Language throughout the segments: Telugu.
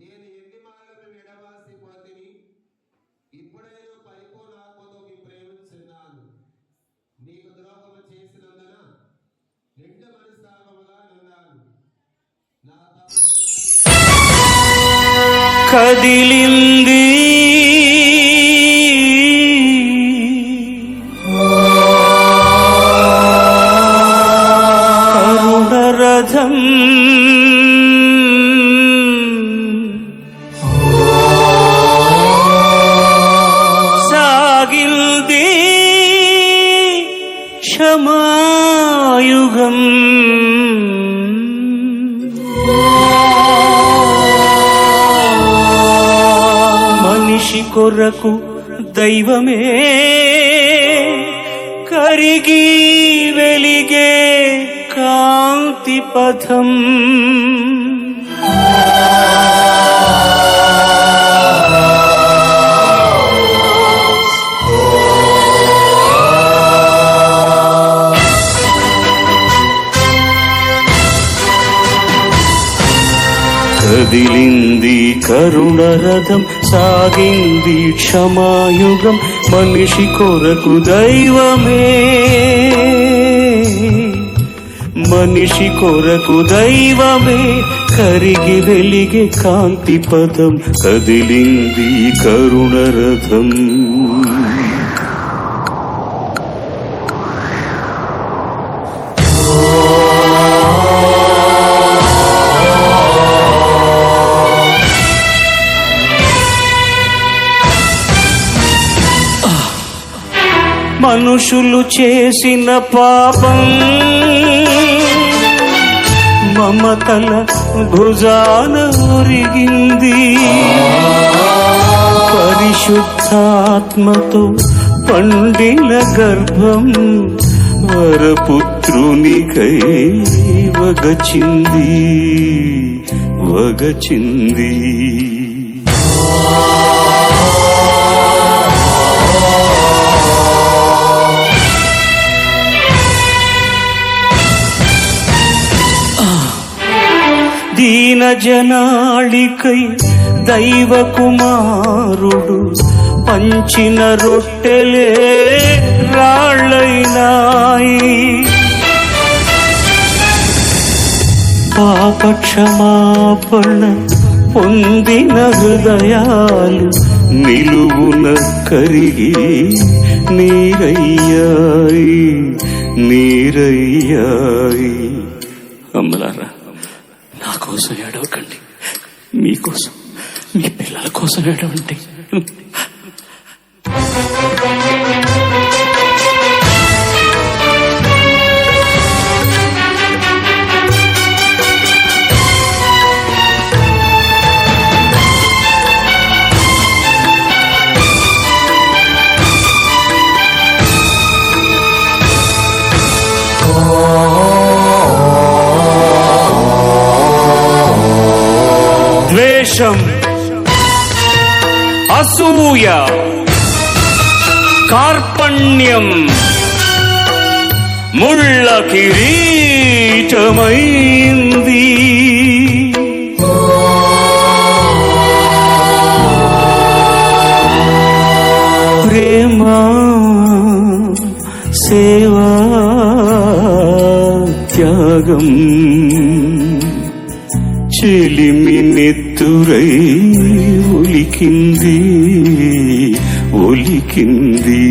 నేను ఎన్ని మాటలు నెడవాసి పోతిని, ఇప్పుడైనా పైకో నాకోతో ప్రేమించున్నాను. నీకు ద్రోహము చేసినందున నిండు మనస్తాపముగా నన్నాను. నా కదిలింది కరుణరథం, సాగిల్ది క్షమాయుగం. మనిషి కొరకు దైవమే కరిగి వెలిగే కాంతి పథం. కదిలింది కరుణరథం, సాగింది క్షమాయుగం. మనిషి కొరకు దైవమే, మనిషి కొరకు దైవమే కరిగి వెలిగే కాంతి పదం. కదిలింది కరుణరథం. మనుషులు చేసిన పాపం మమతల భుజాన ఒరిగింది. పరిశుద్ధాత్మతో పండిన గర్భం వరపుత్రునికై వగచింది, వగచింది. దీన జనాళికై దైవ కుమారుడు పంచిన రొట్టెలే రాళ్ళైనాయి. పాప క్షమాపణ పొందిన హృదయాలు నిలువున కరిగి నీరయ్యాయి, నీరయ్యాయి. అమ్మలారా, నా కోసం ఏడవకండి, మీకోసం, మీ పిల్లల కోసం ఏడవండి. ద్వేషం, అసూయ, కార్పణ్యం ముళ్ళ కిరీటమైంది. ప్రేమ, సేవా, త్యాగం చెలిమి నెత్తురై ఒలికింది, ఒలికింది.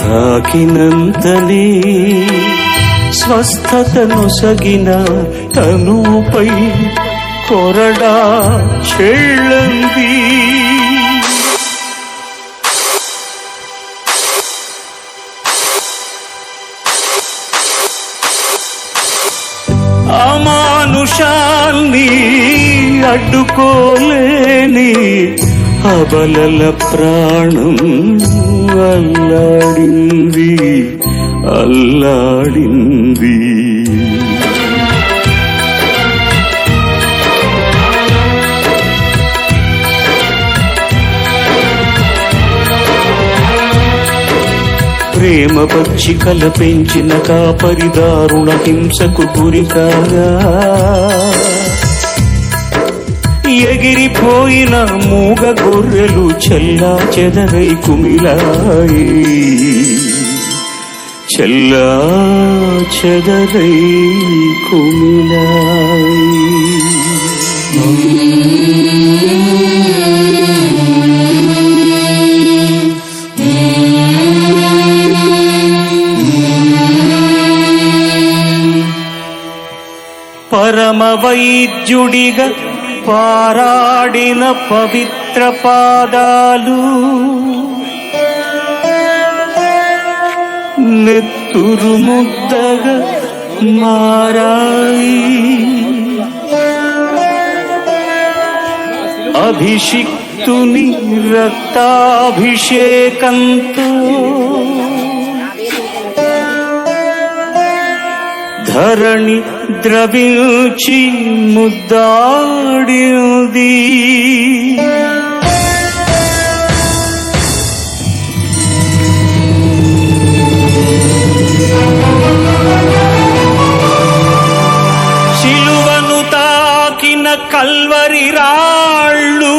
తాకినంతనే స్వస్థతను సగిన తనుపై కొరడా చెళ్ళంది. అమానుషాన్ని అడ్డుకోలేని అబలల ప్రాణం అల్లాడింది, అల్లాడింది. ప్రేమ పచ్చికల పెంచిన కాపరి దారుణ హింసకు గురికాగా ఎగిరిపోయిన మూగ గొర్రెలు చెల్లా చెదరై కుమిలాయి చెల్లా చెదరై కుమిలాయి. పరమ వైద్యుడిగా పారాడిన పవిత్ర పాదాలు నెత్తురు ముద్దగా మారాయి. అభిషిక్తుని రక్తాభిషేకంతో ధరణి ద్రవించి ముద్దాడింది. శిలువను తాకిన కల్వరి రాళ్ళు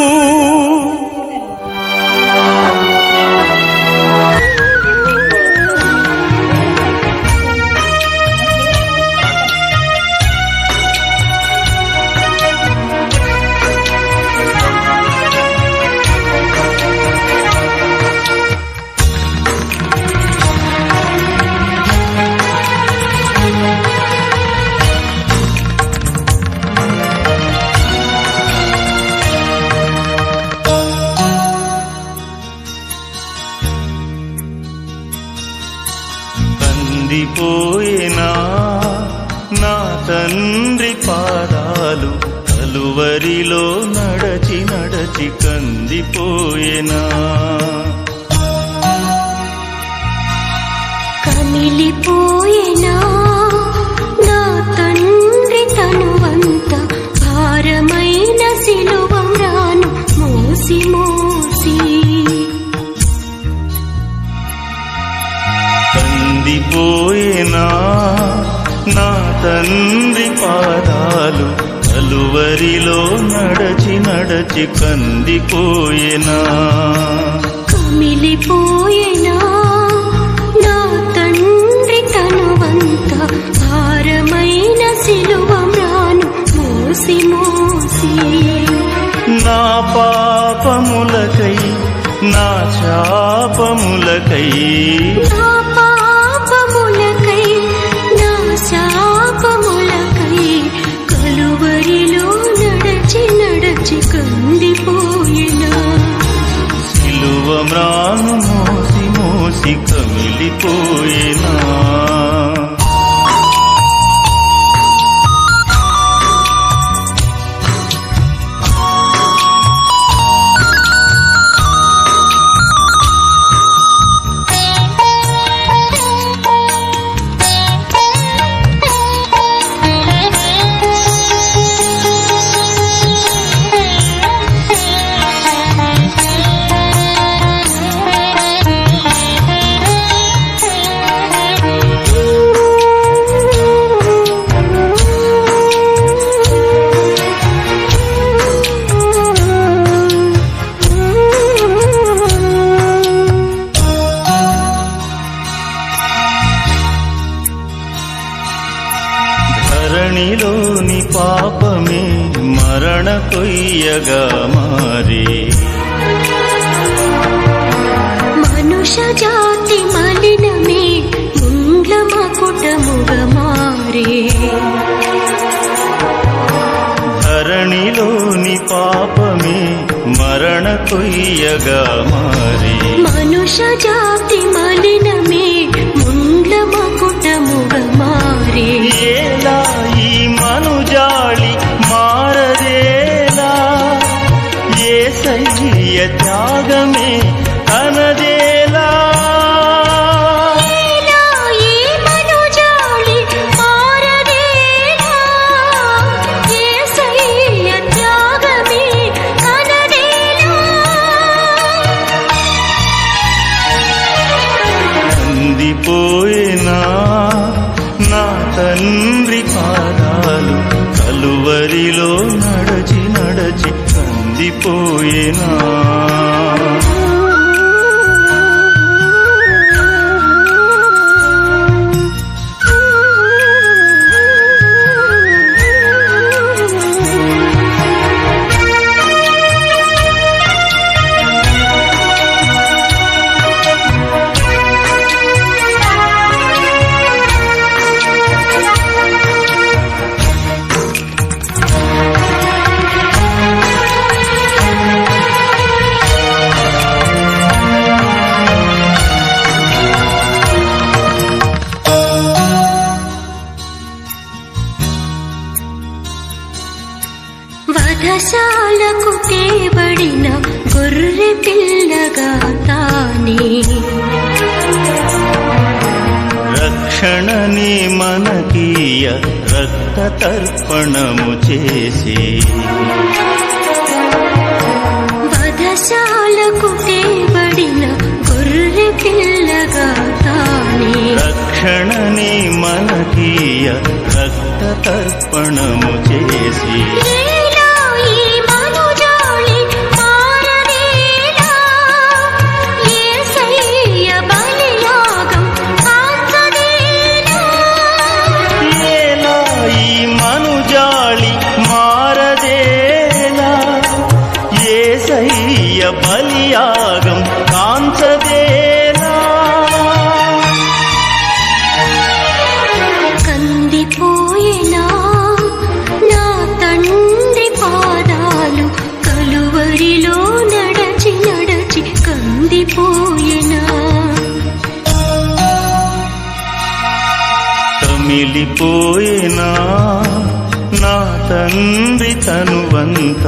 కందిపోయినా నా తండ్రి పాదాలు కలువరిలో నడచి నడచి కందిపోయినా. కమిలిపోయినా నా తండ్రి తనువంత భారమైన సిలువ రాను మోసి మోసి. కందిపోయినా నా తండ్రి పాదాలు కలువరిలో నడచి నడచి కందిపోయినా. కమిలిపోయినా నా తండ్రి తనువంత భారమైన సిలువ రాను మోసి మోసి. నా పాపములకై నా శాపములకై నా పాపములకై నా శాపములకై కలువరిలో నడచి నడచి కందిపోయినా. సిలువ మ్రాను మోసి మోసి కమిలిపోయినా. ధరణిలోని పాపమే మరణ కొయ్యగా మారి మనుష్య జాతి మలినమే ముండ్ల మకుటముగా మారే. ధరణిలోని పాపమే మరణ కొయ్యగా మారి మనుష్య జాతి మలినమే ముండ్ల మకుటముగా మారే. ఏలా ఈ మనుజాళి మారదేలా యేసయ్య త్యాగమే తనదేలా. ఈ మనుజాళి మారదేలా యేసయ్య త్యాగమే తనదేలా. తండ్రి పాదాలు కలువరిలో నడచి నడచి కందిపోయేనా. వధశాలకు తేబడిన గొర్రె పిల్లగా తానే రక్షణని మనకీయ రక్త తర్పణము చేసి. వధశాలకు తేబడిన గొర్రె పిల్లగా తానే రక్షణని మనకీయ రక్త తర్పణము చేసి. బలియాగం కాంచదేనా. కందిపోయేనా నా తండ్రి పాదాలు కలువరిలో నడచి నడచి కందిపోయేనా. కమిలిపోయేనా నా తండ్రి తనువంత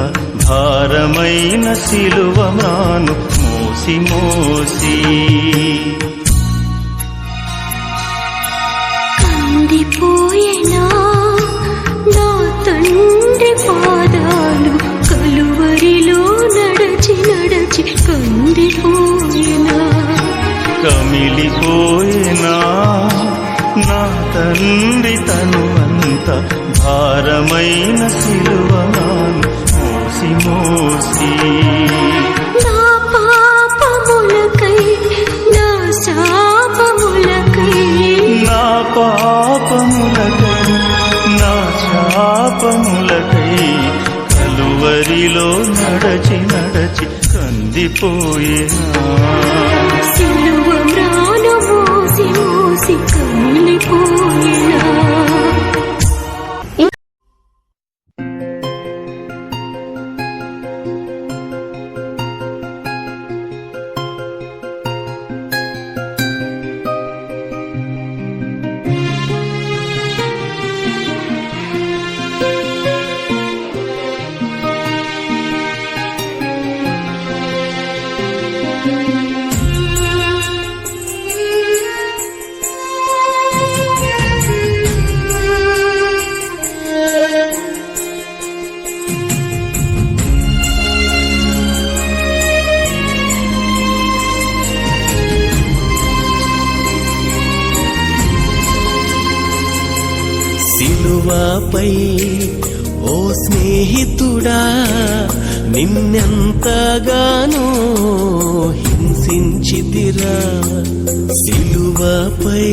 భారమైన సిలువ మ్రాను మోసి మోసి. కందిపోయేనా నా తండ్రి పాదాలు కలువరిలో నడచి నడచి కందిపోయేనా. కమిలిపోయేనా నా తండ్రి తనువంత భారమైన సిలువ మ్రాను మోసి మోసి. నా పాపములకై నా శాపములకై నా పాపములకై నా శాపములకై కలువరిలో నడచి నడచి కందిపోయేనా. సిలువ మ్రాను మోసి మోసి కమిలిపోయేనా. సిలువపై ఓ స్నేహితుడా నిన్నెంతగానో హింసించితిరా. సిలువపై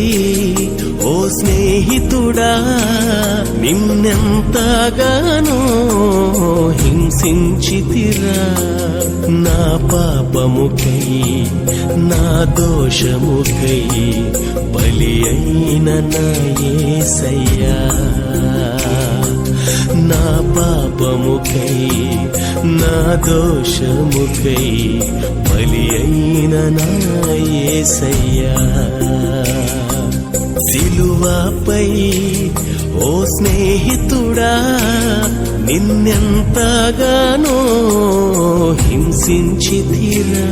ఓ స్నేహితుడా నిన్నెంతగానో హింసించితిరా. నా పాపముకై నా దోషముకై బలి అయిన నా యేసయ్యా. నా పాపముకై నా దోషముకై బలి అయిన నా యేసయ్యా. సిలువపై ఓ స్నేహితుడా నిన్నెంతగానో హింసించితిరా.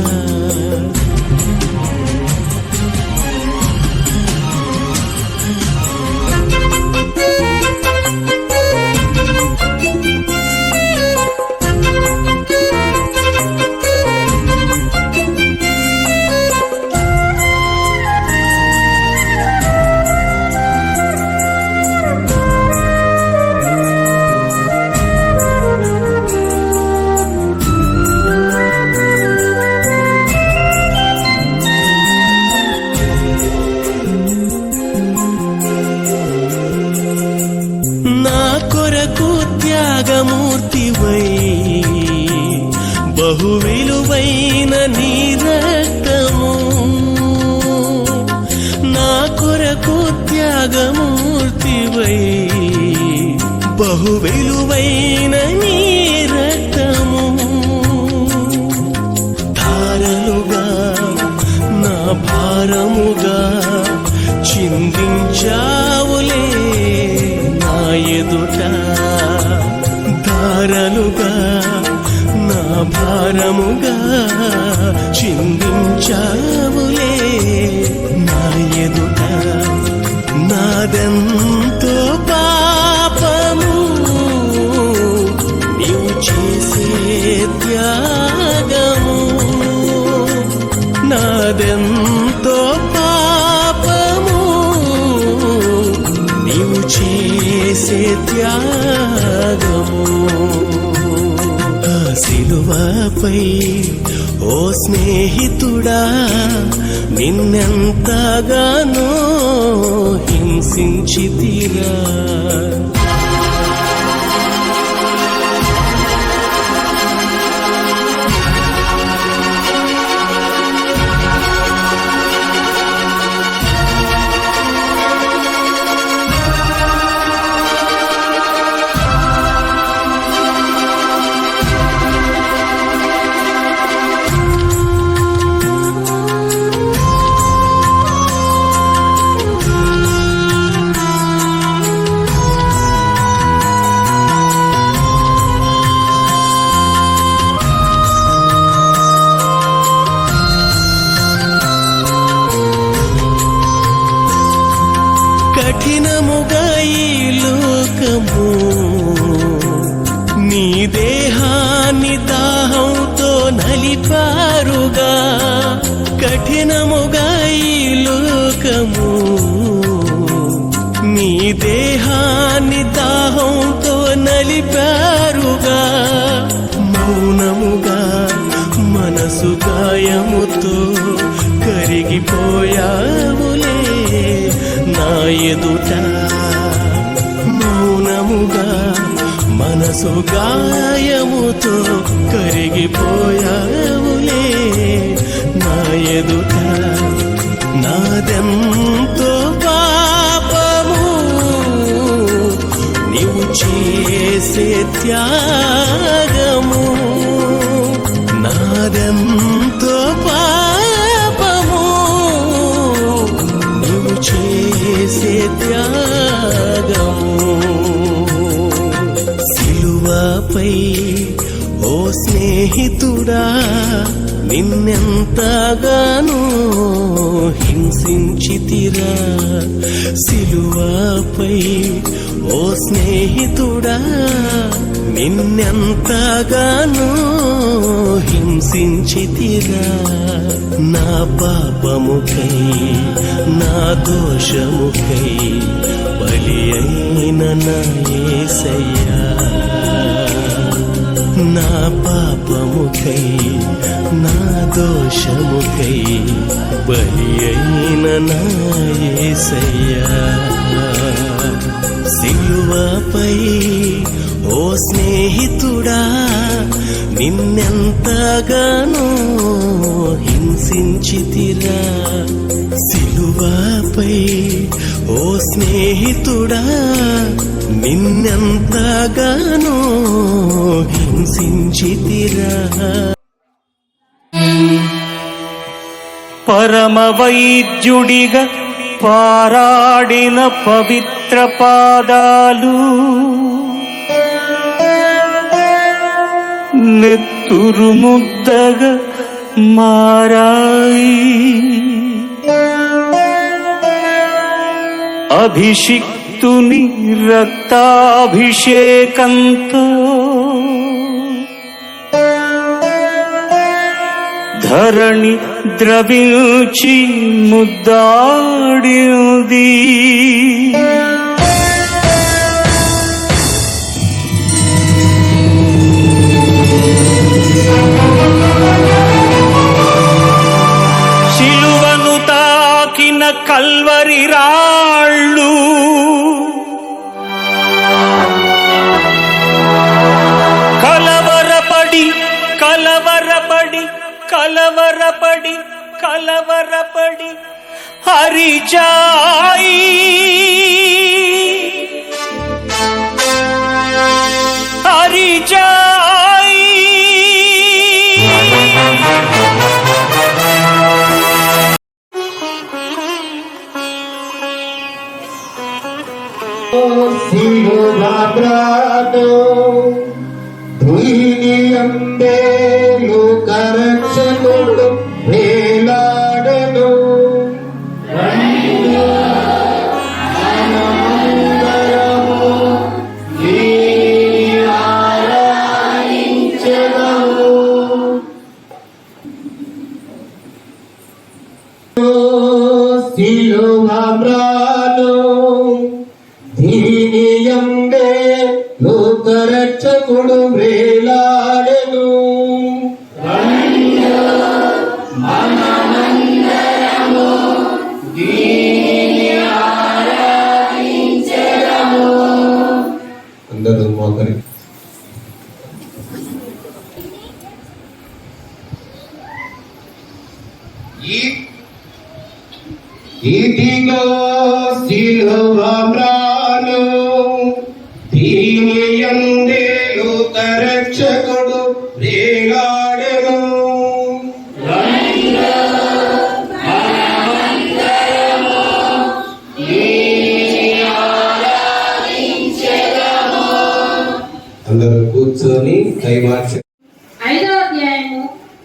త్యాగమూర్తివై బహు విలువైన నీ రక్తము నా కొరకు త్యాగమూర్తివై బహు విలువైన నీ రక్తము ధారలుగా నా భారముగా చిందించావులే నా ఎదుట ధారలుగా నా భారముగా చిందించావులే నా ఎదుట నాదెంతో పాపము నీవు చేసే త్యాగము నాదెంతో పాపము నీవు చేసే త్యాగము ఆ సిలువపై ఓ స్నేహితుడా నిన్నెంతగానో హింసించితిరా కఠినముగా ఈ లోకము నీ దేహాన్ని దాహంతో నలిపారుగా కఠినముగా ఈ లోకము నీ దేహాన్ని దాహంతో నలిపారుగా మౌనముగా మనసు గాయముతో కరిగిపోయావులే నా ఎదుట మౌనముగా మనసు గాయముతో కరిగిపోయావులే నా ఎదుట నాదెంతో పాపము నీవు చేసే త్యాగము నాదెంతో పాపము నీవు చేసే త్యాగము సిలువపై ఓ స్నేహితుడా నిన్నెంతగానో హింసించితిరా సిలువపై ఓ స్నేహితుడా నిన్నెంతగానో హింసించితిరా నా పాపముకై నా దోషముకై బలి అయిన నా యేసయ్యా నా పాపముకై నా దోషముకై బలి అయిన నా యేసయ్యా సిలువపై ఓ స్నేహితుడా నిన్నెంతగానో హింసించితిరా సిలువపై ఓ స్నేహితుడా నిన్నెంతగానో హింసించితిరా పరమ వైద్యుడిగా పారాడిన పవిత్ర పాదాలు నెత్తురు ముద్దగా మారాయి అభిషిక్తుని రక్తాభిషేకంతో ధరణి ద్రవించి ముద్దాడింది శిలువను తాకిన కల్వరి రాళ్ళు కలవరపడి కలవరపడి హరిజాయి హరిజాయి శిలువబ్రాను ధునియందే లోకరక్షకుడు వేలాడెను. మనమందరము దీనిని ఆరాధించెదము. శిలువబ్రాను ధీనియందే లోకరక్షకుడు వేలాడెను. మనమందరము దీనిని ఆరాధించెదము. అందరూ మోకరి. ఇదిగో శిలువబ్రాను దీనియందే లోకరక్షకుడు వేలాడెను. అందరూ కూర్చొని కైవార్చ 5వ అధ్యాయము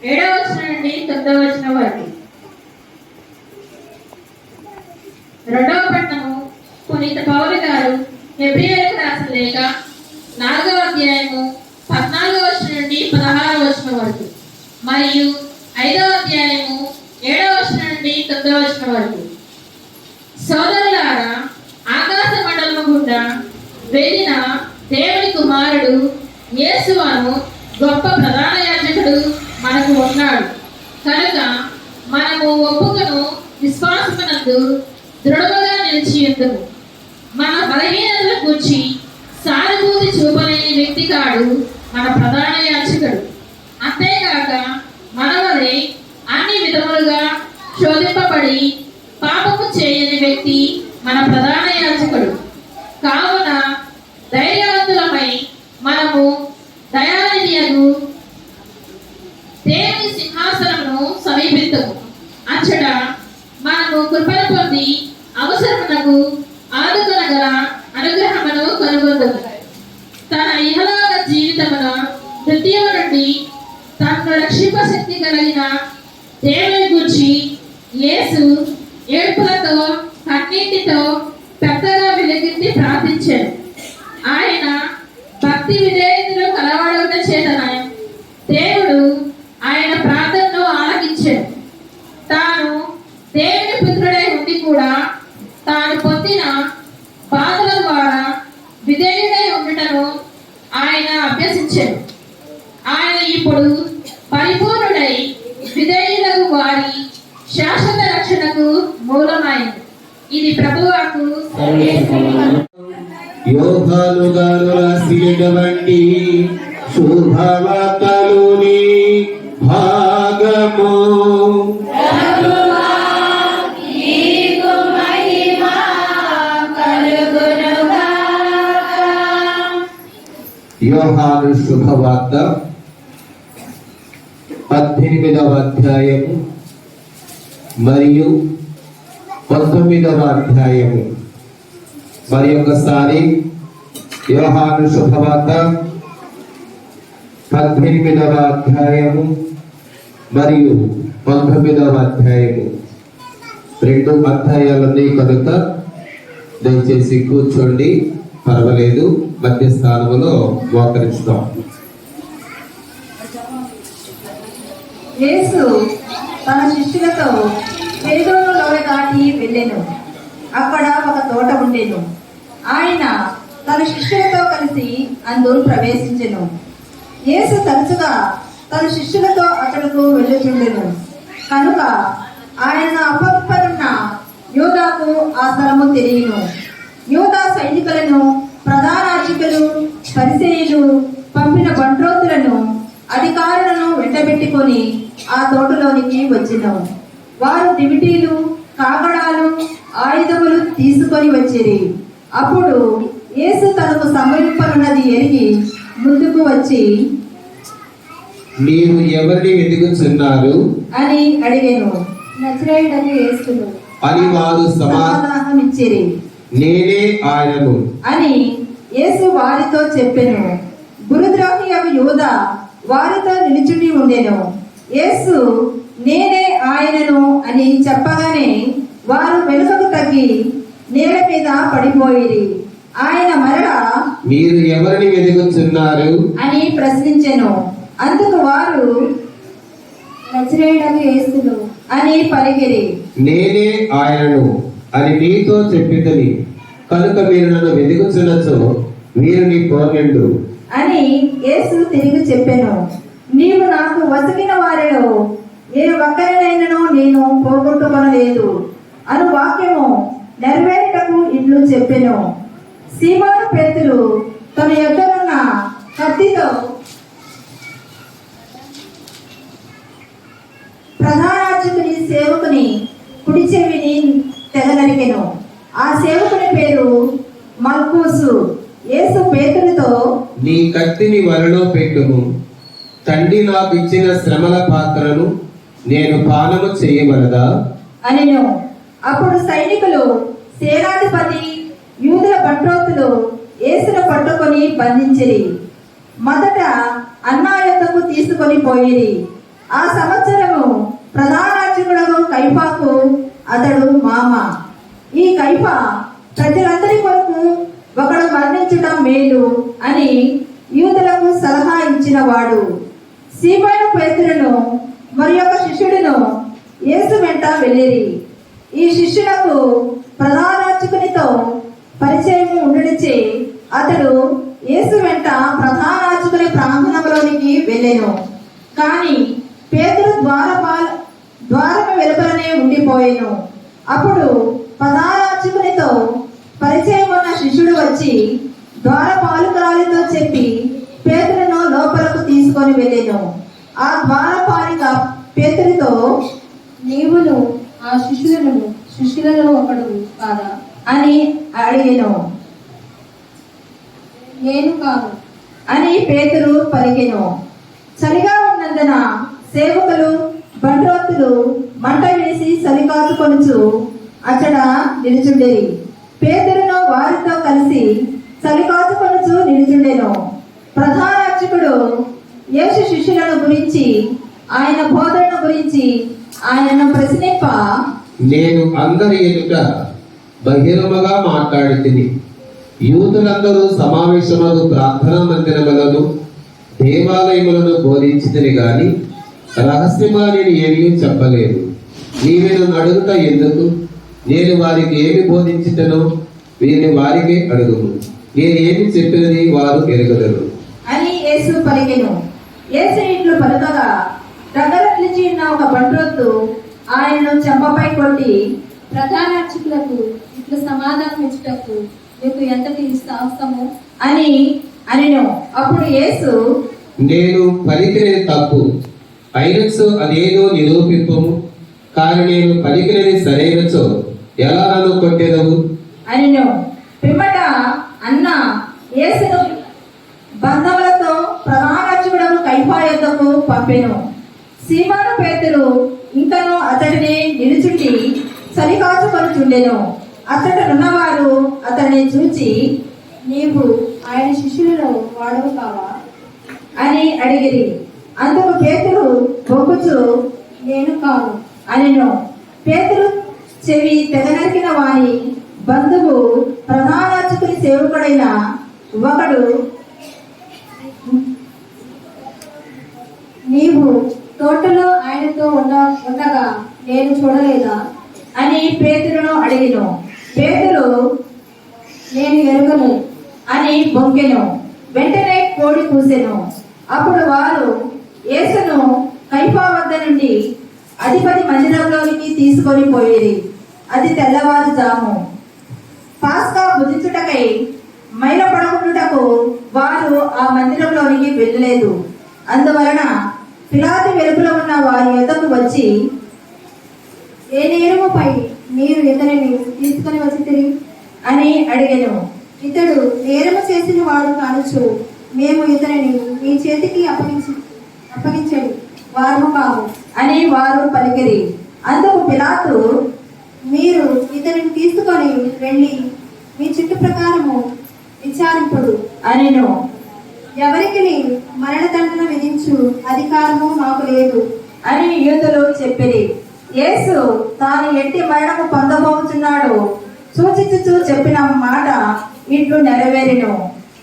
7వ వచనం నుండి 9వ వచనం వరకు. 2వ పట్టణము పునీత పౌలు గారు హెబ్రీయులకు రాసిన లేఖ 4వ అధ్యాయము 14వ వచనం నుండి 16వ వచనం వరకు మరియు 5వ అధ్యాయము 7వ వచనం నుండి 9వ వచనం వరకు. సోదరులారా, ఆకాశ మండలము గుండా వెళ్ళిన దేవుని కుమారుడు యేసువను గొప్ప ప్రధాన యాజకుడు మనకు ఉన్నాడు కనుక మనము ఒప్పుకను విశ్వాసమునందు దృఢముగా నిలిచి ఉందుము. మన బలహీనతల గురించి సానుభూతి చూపలేని వ్యక్తి కాడు మన ప్రధాన యాజకుడు. అంతేకాక మన వలె అన్ని విధములుగా శోధింపబడి పాపము చేయని వ్యక్తి మన ప్రధాన యాజకుడు. కావున ధైర్యవంతులమై మనము దయానిధియగు దేవుని సింహాసనమును సమీపిద్దాము. అచ్చట మనము కృపను పొంది అవసరమునకు ఆదుకొనగల అనుగ్రహమును కనుగొందుము. తన ఇహలోక జీవితమున మృత్యువు నుండి తనను రక్షింప శక్తి కలిగిన దేవుని గూర్చి యేసు ఏడుపులతో కన్నీటితో పెద్దగా వెలిగింది ప్రార్థించాడు. ఆయన భక్తి విధేయతలు కలవాడడం చేతన దేవుడు ఆయన ప్రార్థనను ఆలకించాడు. తాను దేవుని పుత్రుడై ఉండి కూడా తాను పొందిన బాధల ద్వారా విధేయుడై ఉండటను ఆయన అభ్యసించాడు. ఆయన ఇప్పుడు పరిపూర్ణుడై విధేయులకు వారి శాశ్వత రక్షణకు మూలమైంది. ఇది ప్రభువాకు. యోహాను గారు రాసినటువంటి శుభవార్తలోని భాగము. యోహాను శుభవార్త 18వ అధ్యాయము మరియు 19వ అధ్యాయము. మరి ఒకసారి యోహాను శుభవార్త 18వ అధ్యాయము మరియు 19వ అధ్యాయము 2 అధ్యాయాలని కనుక దయచేసి కూర్చోండి, పర్వాలేదు, మధ్య స్థానంలో మోకరిస్తాం. యేసు తన శిష్యులతో పేదోను లోయ దాటి వెళ్ళెను. అక్కడ ఒక తోట ఉండెను. ఆయన తన శిష్యులతో కలిసి అందులో ప్రవేశించెను. యేసు తరచుగా తన శిష్యులతో అక్కడకు వెళ్ళుచుండెను కనుక ఆయన అప్పప్పనున్న యూదాకు ఆ స్థలము తెలియను. యూదా సైనికులను, ప్రధాన అర్చకులు, పరిసయ్యులు పంపిన బంట్రోతులను, అధికారులను వెంటబెట్టుకొని ఆ తోటలోనికి వచ్చినాం. వారు దివిటీలు, కాగడాలు, ఆయుధములు తీసుకొని వచ్చిరి. అప్పుడు యేసు తనకు సమీపనున్నది ఎరిగి ముందుకు వచ్చి, మీరు ఎవరిని వెతుకుతున్నారు అని అడిగాను. నజరేయుడని యేసును అని వారు సమాధానం ఇచ్చిరి. నేనే ఆయనను అని యేసు వారితో చెప్పెను. గురుద్రోహి అగు యూదా వారితో నిలుచుని ఉండెను. యేసు నేనే ఆయనను అని చెప్పగానే వారు వెనుకకు తగ్గి నేల మీద పడిపోయిరి. ఆయన మరలా మీరు ఎవరిని వెతుకుతున్నారు అని ప్రశ్నించెను. అందుకు వారు నజరేయుడగు యేసును అని పలికిరి. నేనే ఆయనను అని నీతో చెప్పిదని కనుక మీరు నన్ను వెతుకుతున్నచో మీరు నీ పోగండు అని యేసు తిరిగి చెప్పెను. నీవు నాకు వసగిన వారిలో ఏ ఒక్కరినైనను నేను పోగొట్టుకొనలేదు అను వాక్యము నెరవేరుటకు ఇట్లు చెప్పెను. సీమోను పేతురు తన యొద్దనున్న కత్తితో ప్రధానార్చకుని సేవకుని కుడి చెవిని తెగనరికెను. ఆ సేవకుని పేరు మల్కూసు. యేసు పేతురుతో, నీ కత్తిని వలలో పెట్టుము. తండ్రి నాకు ఇచ్చిన శ్రమల పాత్రను నేను పానము చేయవలదా అనెను. అప్పుడు సైనికులు, సేనాధిపతి, యూదుల బంట్రోతులు యేసును పట్టుకొని బంధించిరి. మొదట అన్నా యొద్దకు తీసుకొని పోయిరి. ఆ సంవత్సరము ప్రధానార్చకుడగు కైఫాకు అతడు మామ. ఈ కైఫా ప్రజలందరి కొరకు ఒకడు మరణించడం మేలు అని యూదులకు సలహా ఇచ్చిన వాడు. సీమోను పేతురును మరి ఒక శిష్యుడును యేసు వెంట వెళ్ళిరి. ఈ శిష్యులకు ప్రధానార్చకునితో పరిచయం ఉండనిచే అతడు యేసు వెంట ప్రధానార్చకుని ప్రాంగణంలోనికి వెళ్ళెను. కానీ పేతురు ద్వారము వెలుపలనే ఉండిపోయెను. అప్పుడు ప్రధానార్చకునితో పరిచయం ఉన్న శిష్యుడు వచ్చి ద్వారపాలకురాలితో చెప్పి పేతురును లోపలకు తీసుకొని వెళ్ళెను. ఆ ద్వారపాలిక పేతురుతో, నీవును ఆ శిష్యులలో ఒకడు కాదా అని అడిగెను. నేను కాదు అని పేతురు పలికెను. చలిగా ఉన్నందున సేవకులు బంట్రోతులు మంట వేసి చలి కాచుకొనుచు అచ్చట నిలుచుండేరి. పేతురును వారితో కలిసి చలి కాచుకొనుచు నిలుచుండెను. ప్రధానార్చకుడు యేసు శిష్యులను గురించి, ఆయన బోధనను గురించి ఆయనను ప్రశ్నింప, నేను అందరి ఎదుట బహిరంగంగా మాట్లాడితిని. యూదులందరూ సమావేశమగు ప్రార్థనా మందిరములను దేవాలయములను బోధించితిని గాని రహస్యముగా నేను ఏమీ చెప్పలేదు. నీవు నన్ను అడుగుట ఎందుకు? నేను వారికి ఏమి బోధించితనో వీరిని వారికే అడుగుము. నేను ఏమి చెప్పినది వారు ఎరగదరు అని యేసు పలికెను. యేసు ఇట్లు పలుకగా దగ్గర నిలిచి ఉన్న ఒక బంట్రోతు ఆయనను చెంపపై కొట్టి, ప్రధానార్చకులకు ఇట్లు సమాధానం ఇచ్చుటకు నీకు ఎంతటి సాహసము అని అనెను. అప్పుడు యేసు, నేను పలికినది తప్పు అయినచో అదేదో నిరూపింపము. కానీ నేను పలికినది సరైనచో ఎలా నన్ను కొట్టెదవు అనెను. పిమ్మట అన్న యేసును బంధములతో ప్రధానార్చకుడకు కైఫా యొద్దకు పంపెను. సీమోను పేతురు ఇంకను అతడిని నిలుచుండి చలి కాచుకొనుచుండెను. అతడున్నవారు అతడిని చూచి, నీవు ఆయన శిష్యులలో వాడవు కావా అని అడిగిరి. అందుకు పేతురు బొగ్గుచు, నేను కాను అనెను. పేతురు చెవి తెగనరికిన వాని బంధువు ప్రధానార్చకుని సేవకుడైన ఒకడు, నీవు తోటలో ఆయనతో ఉండగా నేను చూడలేదా అని పేతురును అడిగిను. పేతురు, నేను ఎరుగను అని బొంకెను. వెంటనే కోడి కూసెను. అప్పుడు వారు యేసును కైఫా వద్ద నుండి అధిపతి మందిరంలోనికి తీసుకొని పోయేది. అది తెల్లవారుజాము. పాస్కా భుజించుటకై మైలపడకుండుటకు వారు ఆ మందిరంలోనికి వెళ్ళలేదు. అందువలన పిలాతు వెలుపల ఉన్న వారి యొద్దకు వచ్చి, ఏ నేరముపై మీరు ఇతనిని తీసుకొని వచ్చితిరి అని అడిగెను. ఇతడు, నేరము చేసిన వాడు కానుచు మేము ఇతనిని మీ చేతికి అప్పగించండి వారము కాము అని వారు పలికిరి. అందుకు పిలాతు, మీరు ఇతనిని తీసుకొని వెళ్ళి మీ చుట్టు ప్రకారము విచారింపుడు అనెను. ఎవరికి మరణదండన విధించు అధికారము మాకు లేదు అని యూదులు చెప్పిరి. యేసు తాను ఎట్టి మరణము పొందబోతున్నాడు సూచించుచూ చెప్పిన మాట ఇట్లు నెరవేరెను.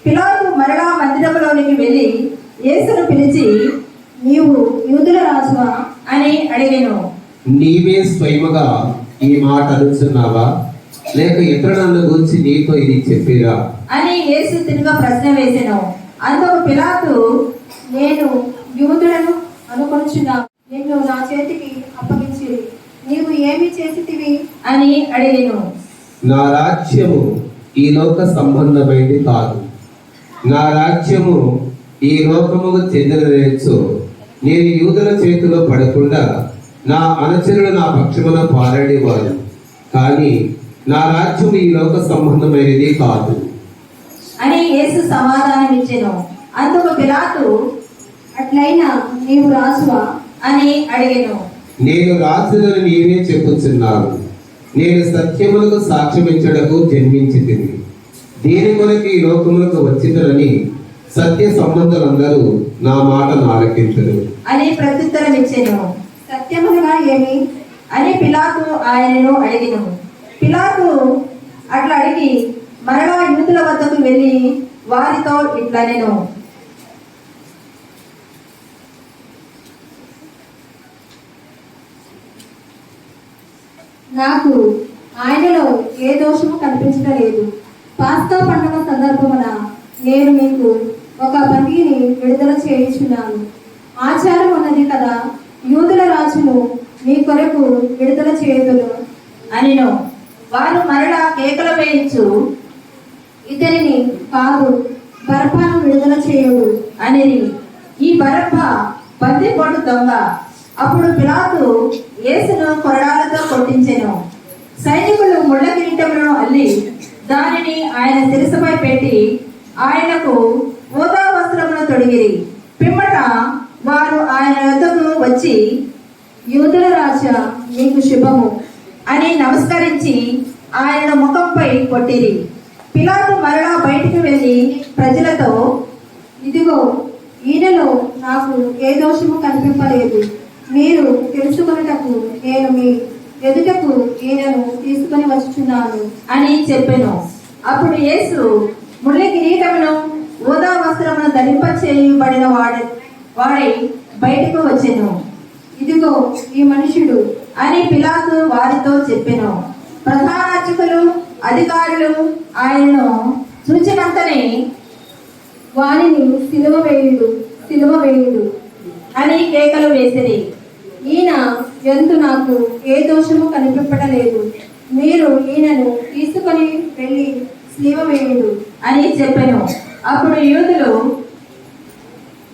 పిలాతు మరలా మందిరంలోనికి వెళ్ళి యేసును పిలిచి, నీవు యూదుల రాజువా అని అడిగెను. నీవే స్వయముగా ఈ మాట అనుచున్నావా, లేక ఇతరులు నన్ను గురించి నీతో ఇది చెప్పిరా అని యేసు తిరుగా ప్రశ్న వేసెను. అందుకు పిలాతు, నేను యూదులను అనుకొనుచున్నా, నిన్ను నా చేతికి అప్పగించి నీవు ఏమి చేసితివి అని అడిగెను. నా రాజ్యము ఈ లోక సంబంధమైనది కాదు. నా రాజ్యము ఈ లోకముకు చెందినదేచో నేను యూదుల చేతిలో పడకుండా నా అనుచరులు నా పక్షమున పారాడేవారు. కానీ నా రాజ్యం ఈ లోక సంబంధమైనది కాదు అని యేసు సమాధానం ఇచ్చెను. అందుకు పిలాతు, అట్లయినా నీవు రాజువా అని అడిగెను. నేను రాజులను నీవే చెప్పుచున్నాను. నేను సత్యములకు సాక్ష్యమిచ్చడకు జన్మించితిని. దేని కొరకు ఈ లోకములకు వచ్చిందని సత్య సంబంధులందరూ నా మాటను ఆలకించరు అని ప్రత్యుత్తరం ఇచ్చెను. సత్యములుగా ఏమి అని పిలాతు ఆయనను అడిగెను. పిలాతు అట్లా అడిగి మరలా యూదుల వద్దకు వెళ్ళి వారితో ఇట్లనెను, నాకు ఆయనలో ఏ దోషము కనిపించడం లేదు. పాస్కా పండుగ సందర్భమున నేను మీకు ఒక బందీని విడుదల చేయించున్నాను. ఆచారం ఉన్నది కదా, యూదుల రాజును మీ కొరకు విడుదల చేయుదును అనిను. వారు మరలా కేకలు వేయించు, ఇతనిని కాదు, బరబ్బను విడుదల చేయుడు అనేది. ఈ బరబ్బ బందిపోటు దొంగ. అప్పుడు పిలాతు యేసును కొరడాలతో కొట్టించెను. సైనికులు ముళ్ళ కిరీటములను అల్లి దానిని ఆయన శిరస్సుపై పెట్టి ఆయనకు ఊదా వస్త్రమును తొడిగిరి. పిమ్మట వారు ఆయన వద్దకు వచ్చి, యూదుల రాజా నీకు శుభము అని నమస్కరించి ఆయన ముఖంపై కొట్టిరి. పిలాతు మరలా బయటికి వెళ్ళి ప్రజలతో, ఇదిగో ఈయనలో నాకు ఏ దోషము కనిపింపలేదు. మీరు తెలుసుకొనుటకు నేను మీ ఎదుటకు ఈయనను తీసుకొని వచ్చుచున్నాను అని చెప్పెను. అప్పుడు యేసు ముళ్ళ కిరీటమును ఊదా వస్త్రమును ధరింపచేయబడిన వాడై బయటకు వచ్చెను. ఇదిగో ఈ మనుషుడు అని పిలాతు వారితో చెప్పెను. ప్రధాన అర్చకులు అధికారులు ఆయనను చూచినంతనే వారిని సిలువ వేయుడు అని కేకలు వేసిరి. ఈయన ఎందు నాకు ఏ దోషము కనిపింపడలేదు. మీరు ఈయనను తీసుకొని వెళ్ళి సిలువ వేయుడు అని చెప్పెను. అప్పుడు యూదులు,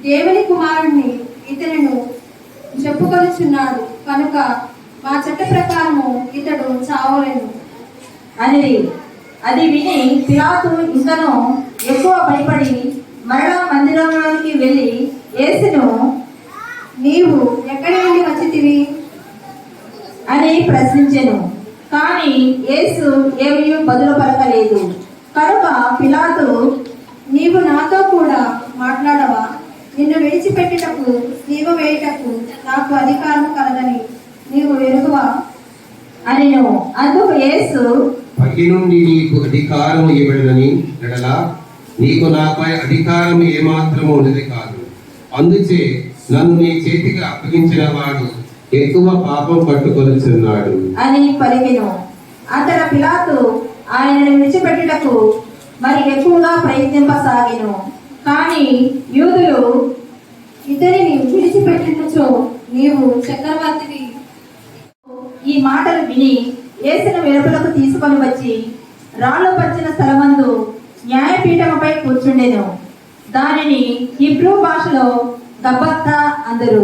దేవుని కుమారుణ్ణి ఇతను చెప్పుకొనుచున్నాడు కనుక మా చట్ట ప్రకారము ఇతడు చావలేను అని. అది విని పిలాతు ఇంకను ఎక్కువ భయపడి మరలా మందిరంలోనికి వెళ్ళి యేసును, నీవు ఎక్కడి నుండి వచ్చితివి అని ప్రశ్నించెను. కానీ యేసు ఏమీ బదులు పలకలేదు. కనుక పిలాతు, నీవు నాతో కూడా మాట్లాడవా? నిన్ను విడిచిపెట్టుటకు నీవు వేయుటకు నాకు అధికారం కలదని నీవు ఎరుగువా అనెను. అందుకు యేసు, పై నుండి నీకు అధికారం ఇవ్వడని ఎడలా నీకు నాపై అధికారం ఏమాత్రము ఉన్నది కాదు. అందుచే నన్ను నీ చేతికి అప్పగించిన వాడు ఎక్కువ పాపం పట్టుకొనుచున్నాడు అని పలికెను. అంతటా పిలాతు ఆయనను విడిచిపెట్టుటకు మరి ఎక్కువగా ప్రయత్నింపసాగెను. కానీ యూదులు, ఇతనిని విడిచిపెట్టినచో నీవు చక్రవర్తివి. ఈ మాటలు విని యేసును వెలుపలకు తీసుకొని వచ్చి రాళ్ళు పరిచిన స్థలమందు న్యాయపీఠముపై కూర్చుండెను. దానిని హీబ్రూ భాషలో గబ్బత్తా అందరు.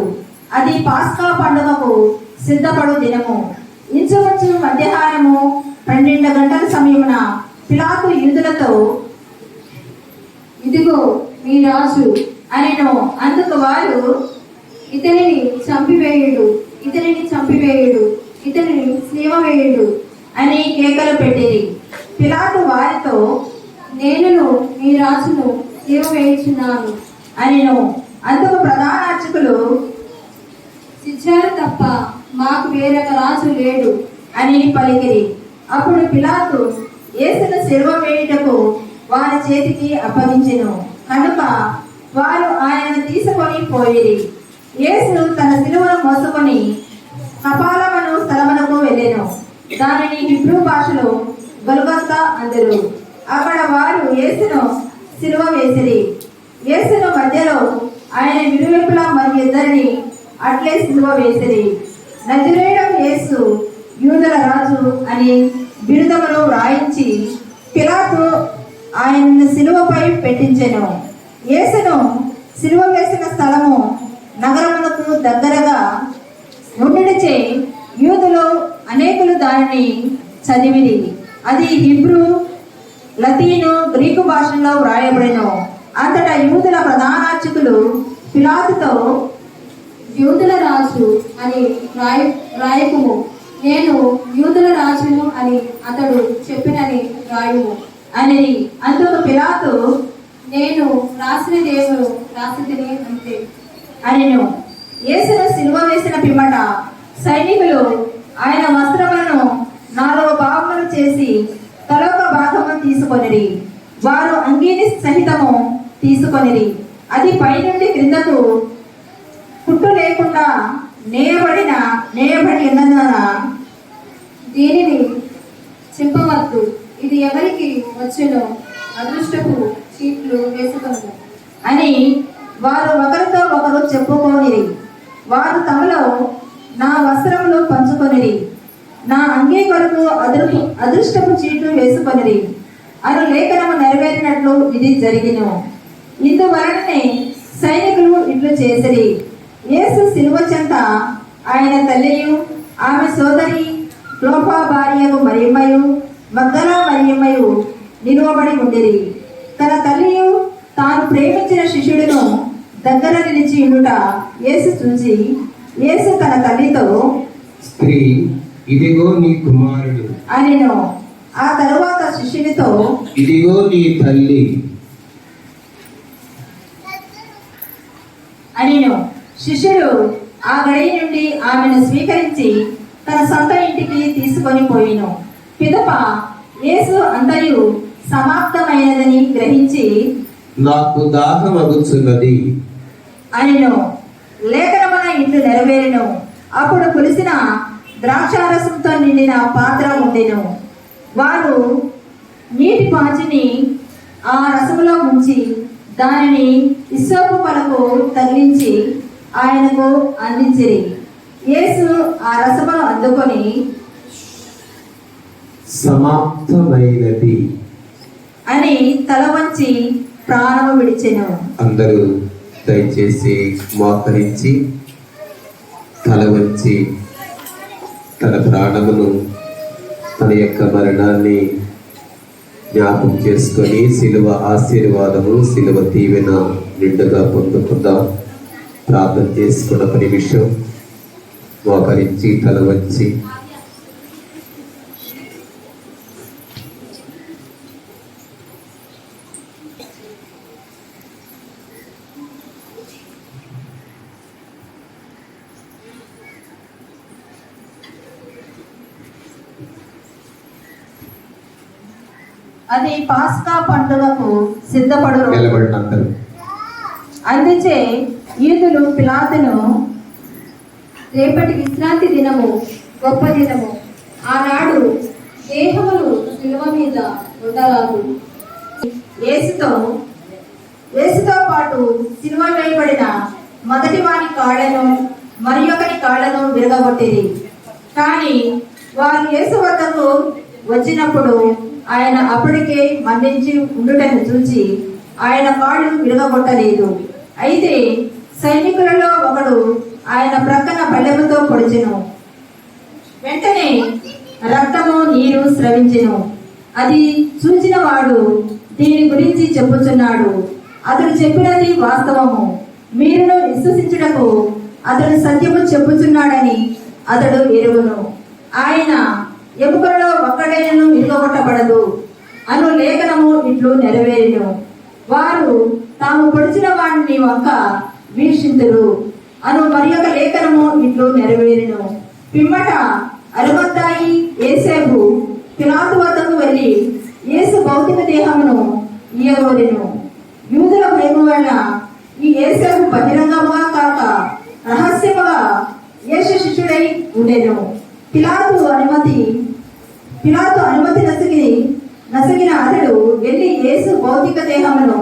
అది పాస్కా పండుగకు సిద్ధపడు దినము. ఇంచుమించు మధ్యాహ్నము 12 గంటల సమయమున పిలాతు యూదులతో, ఇదిగో మీ రాజు అనెను. అందుకు వారు, ఇతనిని చంపివేయుడు, ఇతనిని చంపివేయుడు, ఇతనిని సిలువ వేయుడు అని కేకలు పెట్టిరి. పిలాతు వారితో, నేనును మీ రాజును సిలువ వేయుచున్నాను అనెను. అందుకు ప్రధాన అర్చకులు, శిక్షారు తప్ప మాకు వేరొక రాజు లేడు అని పలికిరి. అప్పుడు పిలాతు యేసును సిలువ వేయుటకు వారి చేతికి అప్పగించెను. కనుక వారు ఆయనను తీసుకొని పోయిరి. యేసు తన సిలువను మోసుకొని కపాలమను స్థలమునకు వెళ్ళెను. దానిని హిబ్రూ భాషలో గొల్గొతా అందరు. అక్కడ వారు యేసును సిలువ వేసిరి. యేసును మధ్యలో ఆయన ఇరువైపులా మరి ఇద్దరిని అట్లే సిలువ వేసిరి. నజరేయుడైన యేసు యూదుల రాజు అని బిరుదమును వ్రాయించి పిలాతు ఆయనను సిలువపై పెట్టించెను. యేసును సిలువ వేసిన స్థలము నగరమునకు దగ్గరగా ఉండుటచే యూదులు అనేకులు దానిని చదివిరి. అది హిబ్రూ, లతీను, గ్రీకు భాషల్లో వ్రాయబడెను. అంతటా యూదుల ప్రధానార్చకులు పిలాతుతో, యూదుల రాజు అని రాయకుము, నేను యూదుల రాజును అని అతడు చెప్పినని రాయుము అని. అందుకు పిలాతు, నేను రాసినదేమో రాసితిని అంతే అనెను. యేసును సిలువ వేసిన పిమ్మట సైనికులు ఆయన వస్త్రములను 4 భాగములు చేసి తలొక భాగమును తీసుకొనిరి. వారు అంగీని సహితము తీసుకొనిరి. అది పైనుండి క్రిందకు కుట్టు లేకుండా నేయబడి ఉన్నందున దీనిని చింపవద్దు, ఇది ఎవరికి వచ్చునో అదృష్టపు చీట్లు వేసుకొను అని వారు ఒకరితో ఒకరు చెప్పుకోనిరి. వారు తమలో, నా వస్త్రములు పంచుకొనిరి, నా అంగీ కొరకు అదృష్టపు చీట్లు వేసుకొనిరి అను లేఖనము నెరవేరినట్లు ఇది జరిగిను. ఇందువలననే సైనికులు ఇట్లు చేసిరి. యేసు సిలువ చెంత ఆయన తల్లియు, ఆమె సోదరి క్లోపా భార్యకు మరియమ్మయు, మగ్దలా మరియమ్మయు నిలువబడి ఉండిరి. తన తల్లియు తాను ప్రేమించిన శిష్యుడును దగ్గర నిలిచి ఉండుట యేసు చూచి, యేసు తన తల్లితో, స్త్రీ, ఇదిగో నీ కుమారుడు అనెను. ఆ తరువాత శిష్యునితో, ఇదిగో నీ తల్లి అనెను. శిష్యుడు ఆ గడి నుండి ఆమెను స్వీకరించి తన సొంత ఇంటికి తీసుకొని పోయిను. పిదప యేసు అంతయు సమాప్తమైనదని గ్రహించి, నాకు దాహమగుచున్నది అనెను. లేఖనమున ఇట్లు నెరవేరెను. అప్పుడు పులిసిన ద్రాక్షారసంతో నిండిన పాత్ర ఉండెను. వారు నీటి పాచిని ఆ రసములో ముంచి దానిని ఇస్సోపు పలకు తగిలించి ఆయనకు అందించిరి. యేసు ఆ రసమును అందుకొని, సమాప్తమైనది అని తల వంచి ప్రాణము విడిచెను. అందరూ దయచేసి మోకరించి తల వంచి తన ప్రాణమును, తన యొక్క మరణాన్ని జ్ఞాపకం చేసుకొని సిలువ ఆశీర్వాదము, సిలువ దీవెన నిండుగా పొందుకుందాం. ప్రార్థన చేసుకున్న నిమిషం మోకరించి తల వంచి అది పాస్కా పండుగకు సిద్ధపడు. నిలబడిన అందరూ అందుచే యూదులు పిలాతును, రేపటి విశ్రాంతి దినము గొప్ప దినము, ఆనాడు దేహములు సిలువ మీద ఉండరాదు, యేసుతో పాటు సిలువ వేయబడిన మొదటి వాని కాళ్ళను మరి ఒకరి కాళ్ళను విరగగొట్టిరి. కానీ వారు యేసు వద్దకు వచ్చినప్పుడు ఆయన అప్పటికే మరణించి ఉండుటను చూచి ఆయన కాళ్ళు విరగగొట్టలేదు. అయితే సైనికులలో ఒకడు ఆయన ప్రక్కన బల్లెముతో పొడిచెను. వెంటనే రక్తము నీరు స్రవించెను. అది చూచిన వాడు దీని గురించి చెప్పుచున్నాడు, అతడు చెప్పినది వాస్తవము, మీరును విశ్వసించుటకు అతడు సత్యము చెప్పుచున్నాడని అతడు ఎరుగును. ఆయన ఎముకలలో ఒక్కడైనను విరుగొట్టబడదు అను లేఖనము ఇట్లు నెరవేరును. వారు తాము పొడిచిన వాడిని వంక వీక్షింతురు అను మరి ఒక లేఖనము ఇట్లు నెరవేరును. పిమ్మట అరిమత్తాయి యేసేపు పిలాతు వద్దకు వెళ్ళి యేసు భౌతిక దేహమును ఇయ్యగోరెను. యూదుల భయము వలన ఈ యేసేపు బహిరంగముగా కాక రహస్యముగా యేసు శిష్యుడై ఉండెను. పిలాతు అనుమతి నసిగిన అతడు వెళ్ళి యేసు భౌతిక దేహమును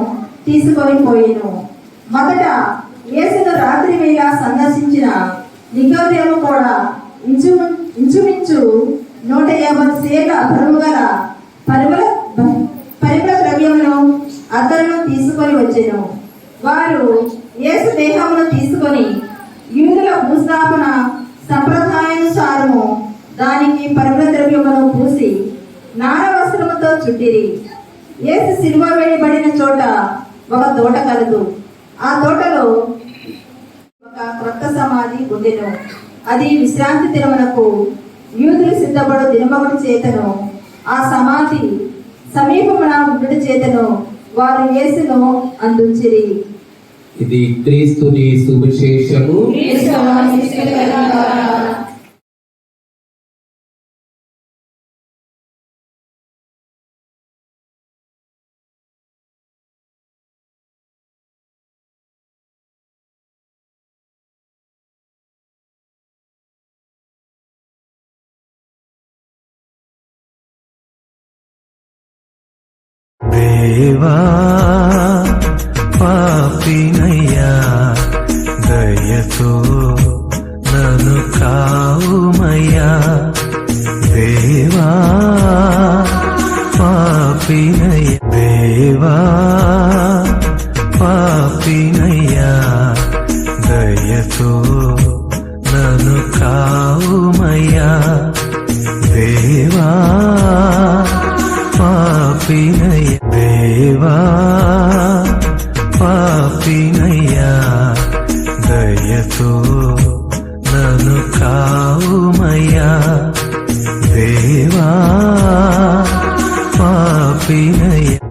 తీసుకొని పోయెను. మొదట యేసును రాత్రి వేళ సందర్శించిన నికోదేము కూడా ఇంచుమించు 150 సేర్ల బరువు గల పరిమళ ద్రవ్యమును అతను తీసుకొని వచ్చెను. వారు యేసు దేహమును తీసుకొని యూదుల భూస్థాపన సంప్రదాయానుసారము దానికి పరిమళ ద్రవ్యమును పూసి నార వస్త్రముతో చుట్టిరి. యేసు సిలువ వేయబడిన చోట ఒక తోట కలదు. ఆ తోటలో ఒక క్రొత్త సమాధి ఉండెను. అది విశ్రాంతి దినమునకు యూదులు సిద్ధపడు దినమగుడి చేతను ఆ సమాధి సమీపమున ఉండుట చేతను వారు యేసును అందుంచిరి. ఇది క్రీస్తుని సువిశేషము. దేవా పాపినయ్యా దయతో నన్ను కావుమయ్యా. దేవా పాపినయ్యా, దేవా పాపినయ్యా దయతో నన్ను కావుమయ్యా. దేవా పాపినయ్యా, దేవా